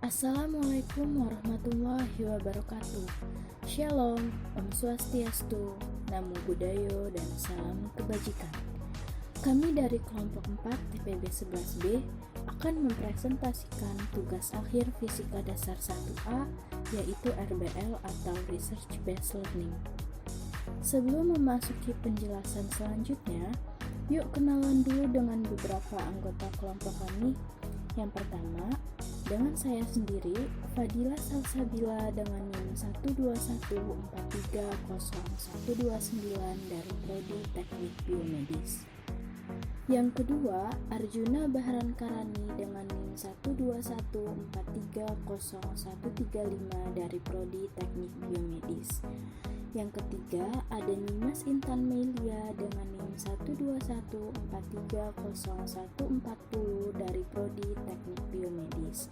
Assalamualaikum warahmatullahi wabarakatuh. Shalom, Om Swastiastu, Namo Buddhaya, dan salam kebajikan. Kami dari kelompok 4 TPB 11B akan mempresentasikan tugas akhir Fisika Dasar 1A, yaitu RBL atau Research Based Learning. Sebelum memasuki penjelasan selanjutnya, yuk kenalan dulu dengan beberapa anggota kelompok kami. Yang pertama, dengan saya sendiri, Fadila Salsabila dengan NIM 121430129 dari Prodi Teknik Biomedis. Yang kedua, Arjuna Bahran Karani dengan NIM 121430135 dari Prodi Teknik Biomedis. Yang ketiga, ada Nimas Intan Melia dengan NIM 121430140 dari Prodi Teknik Biomedis.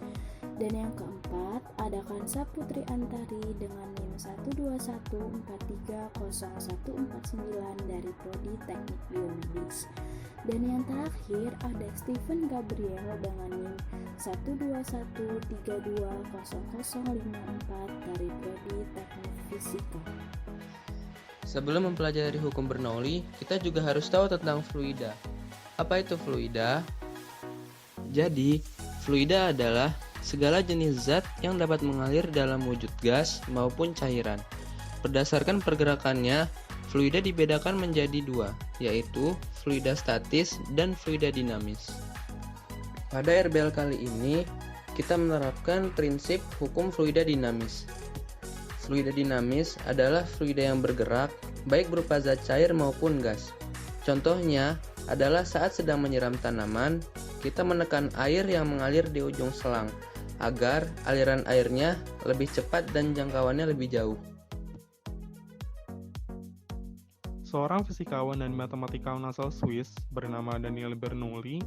Dan yang keempat, ada Kansa Putri Antari dengan NIM 121430149 dari Prodi Teknik Biomedis. Dan yang terakhir, ada Stephen Gabriel dengan NIM 121320054 dari Prodi Teknik Fisika. Sebelum mempelajari hukum Bernoulli, kita juga harus tahu tentang fluida. Apa itu fluida? Jadi, fluida adalah segala jenis zat yang dapat mengalir dalam wujud gas maupun cairan. Berdasarkan pergerakannya, fluida dibedakan menjadi dua, yaitu fluida statis dan fluida dinamis. Pada RBL kali ini, kita menerapkan prinsip hukum fluida dinamis. Fluida dinamis adalah fluida yang bergerak, baik berupa zat cair maupun gas. Contohnya adalah saat sedang menyiram tanaman, kita menekan air yang mengalir di ujung selang, agar aliran airnya lebih cepat dan jangkauannya lebih jauh. Seorang fisikawan dan matematikawan asal Swiss bernama Daniel Bernoulli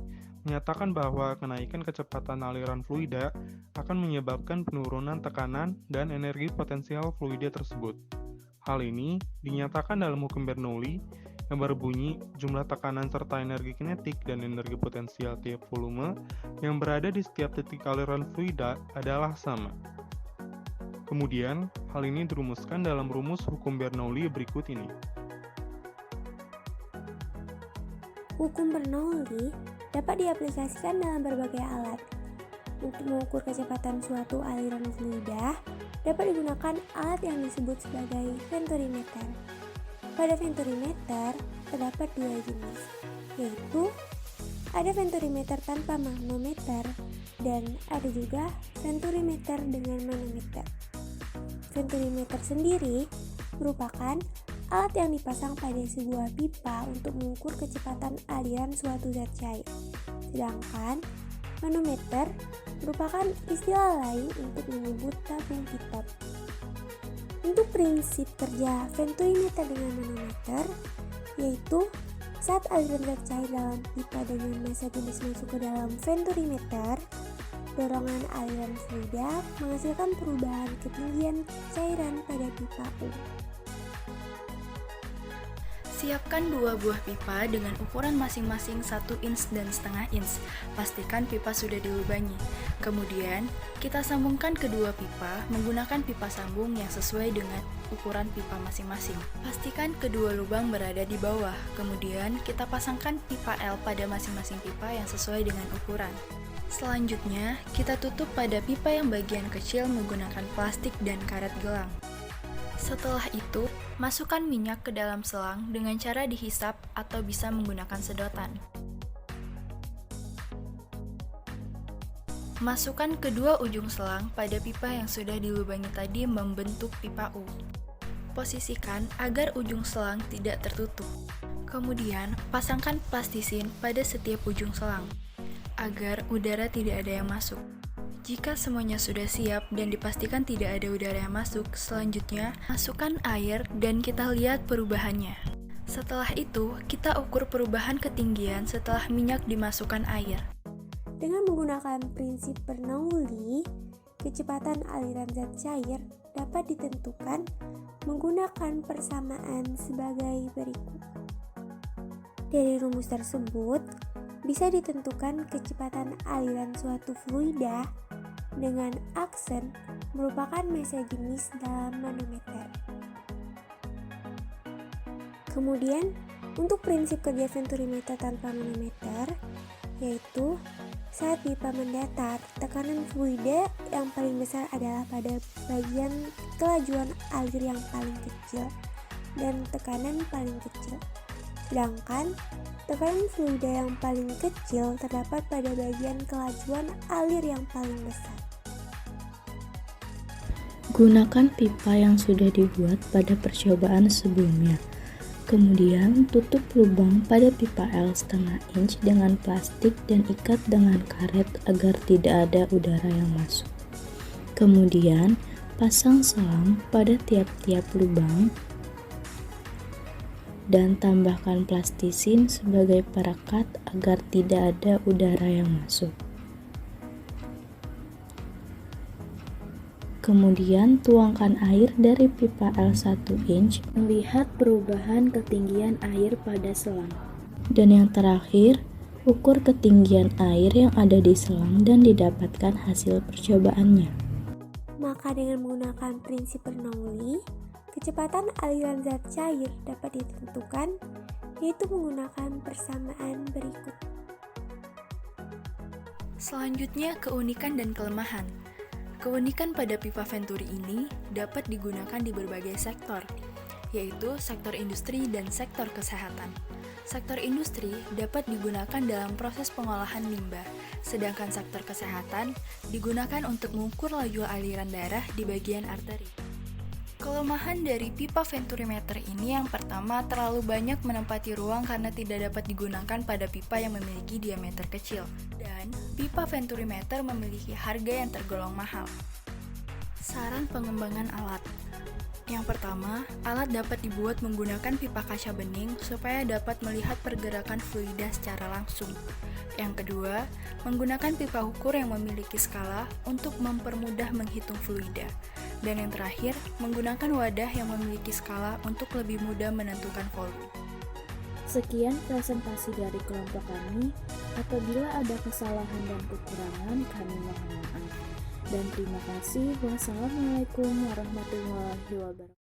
menyatakan bahwa kenaikan kecepatan aliran fluida akan menyebabkan penurunan tekanan dan energi potensial fluida tersebut. Hal ini dinyatakan dalam hukum Bernoulli yang berbunyi jumlah tekanan serta energi kinetik dan energi potensial tiap volume yang berada di setiap titik aliran fluida adalah sama. Kemudian, hal ini dirumuskan dalam rumus hukum Bernoulli berikut ini. Hukum Bernoulli dapat diaplikasikan dalam berbagai alat. Untuk mengukur kecepatan suatu aliran fluida, dapat digunakan alat yang disebut sebagai venturimeter. Pada venturimeter, terdapat dua jenis, yaitu ada venturimeter tanpa manometer dan ada juga venturimeter dengan manometer. Venturimeter sendiri merupakan alat yang dipasang pada sebuah pipa untuk mengukur kecepatan aliran suatu zat cair. Sedangkan manometer merupakan istilah lain untuk menyebut tabung kitab. Untuk prinsip kerja venturimeter dengan manometer, yaitu saat aliran zat cair dalam pipa dengan massa jenis masuk ke dalam venturimeter, dorongan aliran fluida menghasilkan perubahan ketinggian cairan pada pipa U. Siapkan dua buah pipa dengan ukuran masing-masing 1 inch dan setengah inch. Pastikan pipa sudah dilubangi. Kemudian, kita sambungkan kedua pipa menggunakan pipa sambung yang sesuai dengan ukuran pipa masing-masing. Pastikan kedua lubang berada di bawah. Kemudian, kita pasangkan pipa L pada masing-masing pipa yang sesuai dengan ukuran. Selanjutnya, kita tutup pada pipa yang bagian kecil menggunakan plastik dan karet gelang. Setelah itu, masukkan minyak ke dalam selang dengan cara dihisap atau bisa menggunakan sedotan. Masukkan kedua ujung selang pada pipa yang sudah dilubangi tadi membentuk pipa U. Posisikan agar ujung selang tidak tertutup. Kemudian, pasangkan plastisin pada setiap ujung selang, agar udara tidak ada yang masuk. Jika semuanya sudah siap dan dipastikan tidak ada udara yang masuk, selanjutnya masukkan air dan kita lihat perubahannya. Setelah itu, kita ukur perubahan ketinggian setelah minyak dimasukkan air. Dengan menggunakan prinsip Bernoulli, kecepatan aliran zat cair dapat ditentukan menggunakan persamaan sebagai berikut. Dari rumus tersebut, bisa ditentukan kecepatan aliran suatu fluida dengan aksen merupakan massa jenis dalam manometer. Kemudian, untuk prinsip kerja venturimeter tanpa manometer, yaitu saat pipa mendatar, tekanan fluida yang paling besar adalah pada bagian kelajuan alir yang paling kecil dan tekanan paling kecil. Sedangkan tekanan fluida yang paling kecil terdapat pada bagian kelajuan alir yang paling besar. Gunakan pipa yang sudah dibuat pada percobaan sebelumnya. Kemudian tutup lubang pada pipa L setengah inch dengan plastik dan ikat dengan karet agar tidak ada udara yang masuk. Kemudian pasang selang pada tiap-tiap lubang dan tambahkan plastisin sebagai perekat agar tidak ada udara yang masuk. Kemudian tuangkan air dari pipa L1 inch, melihat perubahan ketinggian air pada selang. Dan yang terakhir, ukur ketinggian air yang ada di selang dan didapatkan hasil percobaannya. Maka dengan menggunakan prinsip Bernoulli, kecepatan aliran zat cair dapat ditentukan, yaitu menggunakan persamaan berikut. Selanjutnya, keunikan dan kelemahan. Keunikan pada pipa Venturi ini dapat digunakan di berbagai sektor, yaitu sektor industri dan sektor kesehatan. Sektor industri dapat digunakan dalam proses pengolahan limbah, sedangkan sektor kesehatan digunakan untuk mengukur laju aliran darah di bagian arteri. Kelemahan dari pipa venturimeter ini yang pertama, terlalu banyak menempati ruang karena tidak dapat digunakan pada pipa yang memiliki diameter kecil, dan pipa venturimeter memiliki harga yang tergolong mahal. Saran pengembangan alat. Yang pertama, alat dapat dibuat menggunakan pipa kaca bening supaya dapat melihat pergerakan fluida secara langsung. Yang kedua, menggunakan pipa ukur yang memiliki skala untuk mempermudah menghitung fluida. Dan yang terakhir, menggunakan wadah yang memiliki skala untuk lebih mudah menentukan volume. Sekian presentasi dari kelompok kami. Apabila ada kesalahan dan kekurangan, kami mohon maaf. Dan terima kasih. Wassalamualaikum warahmatullahi wabarakatuh.